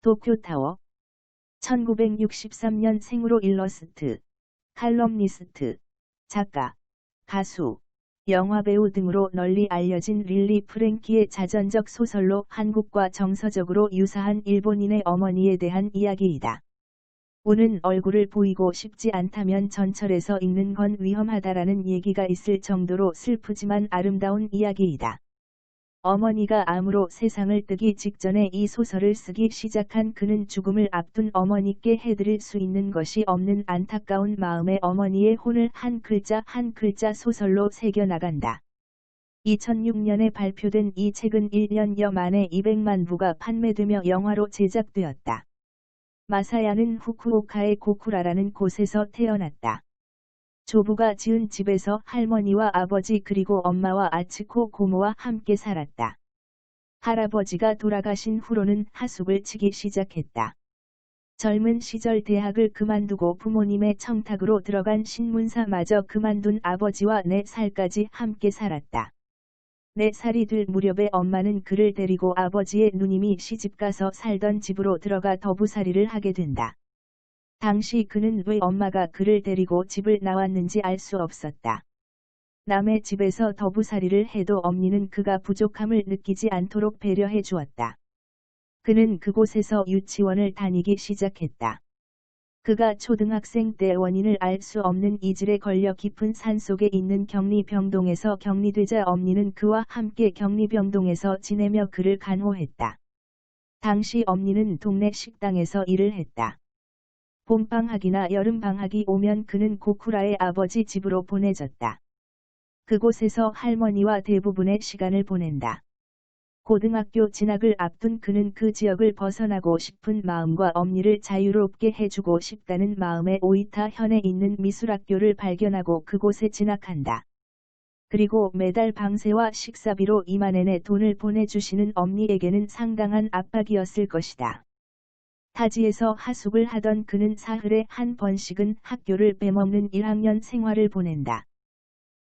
도쿄타워. 1963년 생으로 일러스트, 칼럼니스트, 작가, 가수, 영화배우 등으로 널리 알려진 릴리 프랭키의 자전적 소설로 한국과 정서적으로 유사한 일본인의 어머니에 대한 이야기이다. 우는 얼굴을 보이고 싶지 않다면 전철에서 읽는 건 위험하다라는 얘기가 있을 정도로 슬프지만 아름다운 이야기이다. 어머니가 암으로 세상을 뜨기 직전에 이 소설을 쓰기 시작한 그는 죽음을 앞둔 어머니께 해드릴 수 있는 것이 없는 안타까운 마음에 어머니의 혼을 한 글자 한 글자 소설로 새겨나간다. 2006년에 발표된 이 책은 1년여 만에 200만 부가 판매되며 영화로 제작되었다. 마사야는 후쿠오카의 고쿠라라는 곳에서 태어났다. 조부가 지은 집에서 할머니와 아버지 그리고 엄마와 아츠코 고모와 함께 살았다. 할아버지가 돌아가신 후로는 하숙을 치기 시작했다. 젊은 시절 대학을 그만두고 부모님의 청탁으로 들어간 신문사마저 그만둔 아버지와 4살까지 함께 살았다. 4살이 될 무렵에 엄마는 그를 데리고 아버지의 누님이 시집가서 살던 집으로 들어가 더부살이를 하게 된다. 당시 그는 왜 엄마가 그를 데리고 집을 나왔는지 알 수 없었다. 남의 집에서 더부살이를 해도 엄니는 그가 부족함을 느끼지 않도록 배려해 주었다. 그는 그곳에서 유치원을 다니기 시작했다. 그가 초등학생 때 원인을 알 수 없는 이질에 걸려 깊은 산속에 있는 격리병동에서 격리되자 엄니는 그와 함께 격리병동에서 지내며 그를 간호했다. 당시 엄니는 동네 식당에서 일을 했다. 봄방학이나 여름방학이 오면 그는 고쿠라의 아버지 집으로 보내졌다. 그곳에서 할머니와 대부분의 시간을 보낸다. 고등학교 진학을 앞둔 그는 그 지역을 벗어나고 싶은 마음과 엄니를 자유롭게 해주고 싶다는 마음에 오이타 현에 있는 미술학교를 발견하고 그곳에 진학한다. 그리고 매달 방세와 식사비로 2만엔의 돈을 보내주시는 엄니에게는 상당한 압박이었을 것이다. 타지에서 하숙을 하던 그는 사흘에 한 번씩은 학교를 빼먹는 1학년 생활을 보낸다.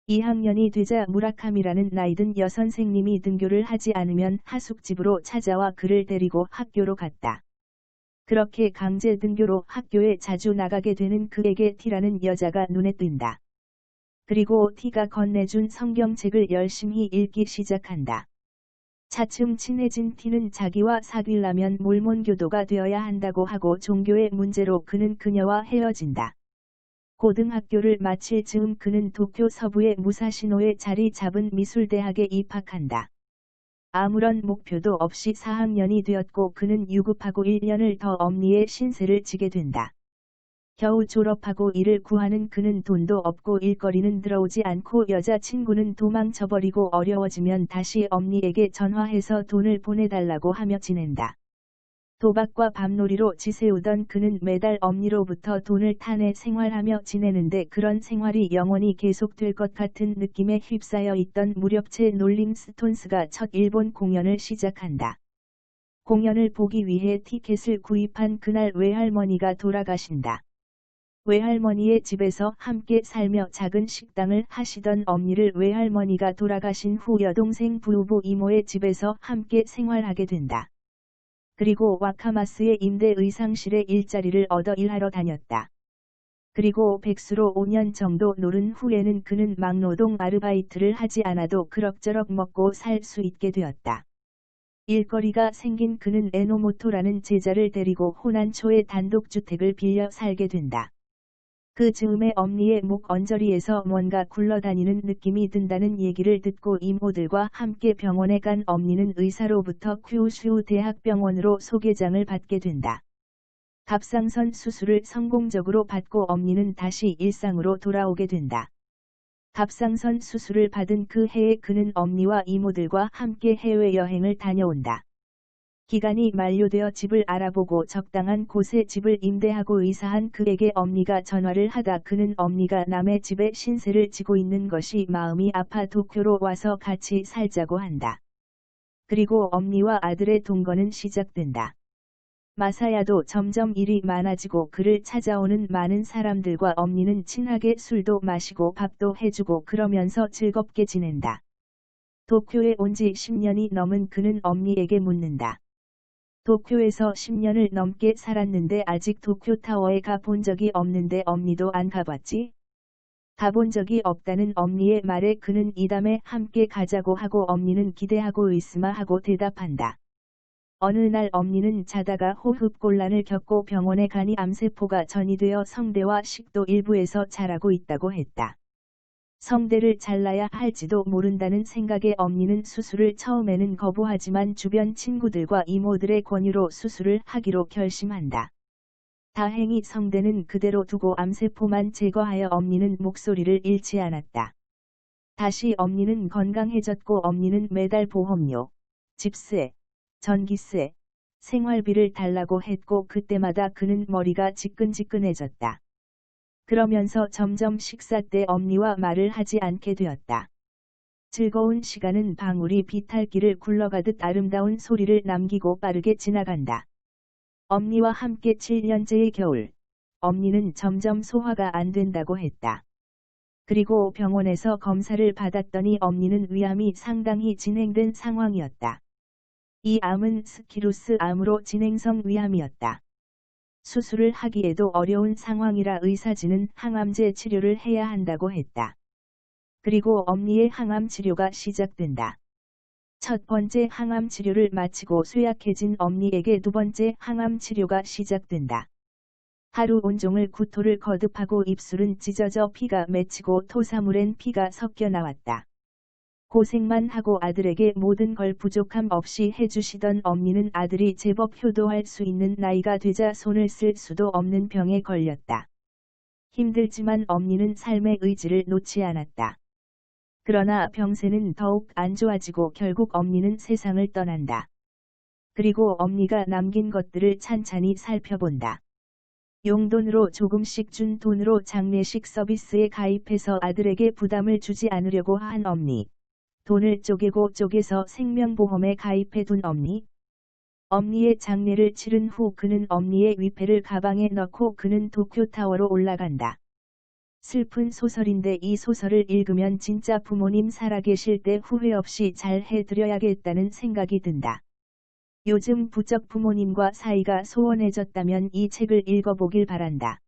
2학년이 되자 무라카미라는 나이든 여선생님이 등교를 하지 않으면 하숙집으로 찾아와 그를 데리고 학교로 갔다. 그렇게 강제 등교로 학교에 자주 나가게 되는 그에게 T라는 여자가 눈에 띈다. 그리고 T가 건네준 성경책을 열심히 읽기 시작한다. 차츰 친해진 T는 자기와 사귀려면 몰몬교도가 되어야 한다고 하고 종교의 문제로 그는 그녀와 헤어진다. 고등학교를 마칠 즈음 그는 도쿄 서부의 무사시노에 자리 잡은 미술대학에 입학한다. 아무런 목표도 없이 4학년이 되었고 그는 유급하고 1년을 더 엄니의 신세를 지게 된다. 겨우 졸업하고 일을 구하는 그는 돈도 없고 일거리는 들어오지 않고 여자친구는 도망쳐버리고 어려워지면 다시 엄니에게 전화해서 돈을 보내달라고 하며 지낸다. 도박과 밤놀이로 지새우던 그는 매달 엄니로부터 돈을 타내 생활하며 지내는데 그런 생활이 영원히 계속될 것 같은 느낌에 휩싸여 있던 무렵채 롤링스톤스가 첫 일본 공연을 시작한다. 공연을 보기 위해 티켓을 구입한 그날 외할머니가 돌아가신다. 외할머니의 집에서 함께 살며 작은 식당을 하시던 엄니를 외할머니가 돌아가신 후 여동생 부부 이모의 집에서 함께 생활하게 된다. 그리고 와카마스의 임대 의상실에 일자리를 얻어 일하러 다녔다. 그리고 백수로 5년 정도 노른 후에는 그는 막노동 아르바이트를 하지 않아도 그럭저럭 먹고 살 수 있게 되었다. 일거리가 생긴 그는 에노모토라는 제자를 데리고 호난초의 단독주택을 빌려 살게 된다. 그 즈음에 엄니의 목 언저리에서 뭔가 굴러다니는 느낌이 든다는 얘기를 듣고 이모들과 함께 병원에 간 엄니는 의사로부터 큐슈 대학병원으로 소개장을 받게 된다. 갑상선 수술을 성공적으로 받고 엄니는 다시 일상으로 돌아오게 된다. 갑상선 수술을 받은 그 해에 그는 엄니와 이모들과 함께 해외여행을 다녀온다. 기간이 만료되어 집을 알아보고 적당한 곳에 집을 임대하고 이사한 그에게 엄니가 전화를 하다 그는 엄니가 남의 집에 신세를 지고 있는 것이 마음이 아파 도쿄로 와서 같이 살자고 한다. 그리고 엄니와 아들의 동거는 시작된다. 마사야도 점점 일이 많아지고 그를 찾아오는 많은 사람들과 엄니는 친하게 술도 마시고 밥도 해주고 그러면서 즐겁게 지낸다. 도쿄에 온 지 10년이 넘은 그는 엄니에게 묻는다. 도쿄에서 10년을 넘게 살았는데 아직 도쿄타워에 가본 적이 없는데 엄니도 안 가봤지? 가본 적이 없다는 엄니의 말에 그는 이담에 함께 가자고 하고 엄니는 기대하고 있으마 하고 대답한다. 어느 날 엄니는 자다가 호흡곤란을 겪고 병원에 가니 암세포가 전이되어 성대와 식도 일부에서 자라고 있다고 했다. 성대를 잘라야 할지도 모른다는 생각에 엄니는 수술을 처음에는 거부하지만 주변 친구들과 이모들의 권유로 수술을 하기로 결심한다. 다행히 성대는 그대로 두고 암세포만 제거하여 엄니는 목소리를 잃지 않았다. 다시 엄니는 건강해졌고 엄니는 매달 보험료, 집세, 전기세, 생활비를 달라고 했고 그때마다 그는 머리가 지끈지끈해졌다. 그러면서 점점 식사 때 엄니와 말을 하지 않게 되었다. 즐거운 시간은 방울이 비탈길을 굴러가듯 아름다운 소리를 남기고 빠르게 지나간다. 엄니와 함께 7년째의 겨울, 엄니는 점점 소화가 안 된다고 했다. 그리고 병원에서 검사를 받았더니 엄니는 위암이 상당히 진행된 상황이었다. 이 암은 스키루스 암으로 진행성 위암이었다. 수술을 하기에도 어려운 상황이라 의사진은 항암제 치료를 해야 한다고 했다. 그리고 엄니의 항암 치료가 시작된다. 첫 번째 항암 치료를 마치고 쇠약해진 엄니에게 두 번째 항암 치료가 시작된다. 하루 온종일 구토를 거듭하고 입술은 찢어져 피가 맺히고 토사물엔 피가 섞여 나왔다. 고생만 하고 아들에게 모든 걸 부족함 없이 해주시던 엄니는 아들이 제법 효도할 수 있는 나이가 되자 손을 쓸 수도 없는 병에 걸렸다. 힘들지만 엄니는 삶의 의지를 놓지 않았다. 그러나 병세는 더욱 안 좋아지고 결국 엄니는 세상을 떠난다. 그리고 엄니가 남긴 것들을 찬찬히 살펴본다. 용돈으로 조금씩 준 돈으로 장례식 서비스에 가입해서 아들에게 부담을 주지 않으려고 한 엄니. 돈을 쪼개서 생명보험에 가입해둔 엄니. 엄니의 장례를 치른 후 그는 엄니의 위패를 가방에 넣고 그는 도쿄타워로 올라간다. 슬픈 소설인데 이 소설을 읽으면 진짜 부모님 살아계실 때 후회 없이 잘 해드려야겠다는 생각이 든다. 요즘 부쩍 부모님과 사이가 소원해졌다면 이 책을 읽어보길 바란다.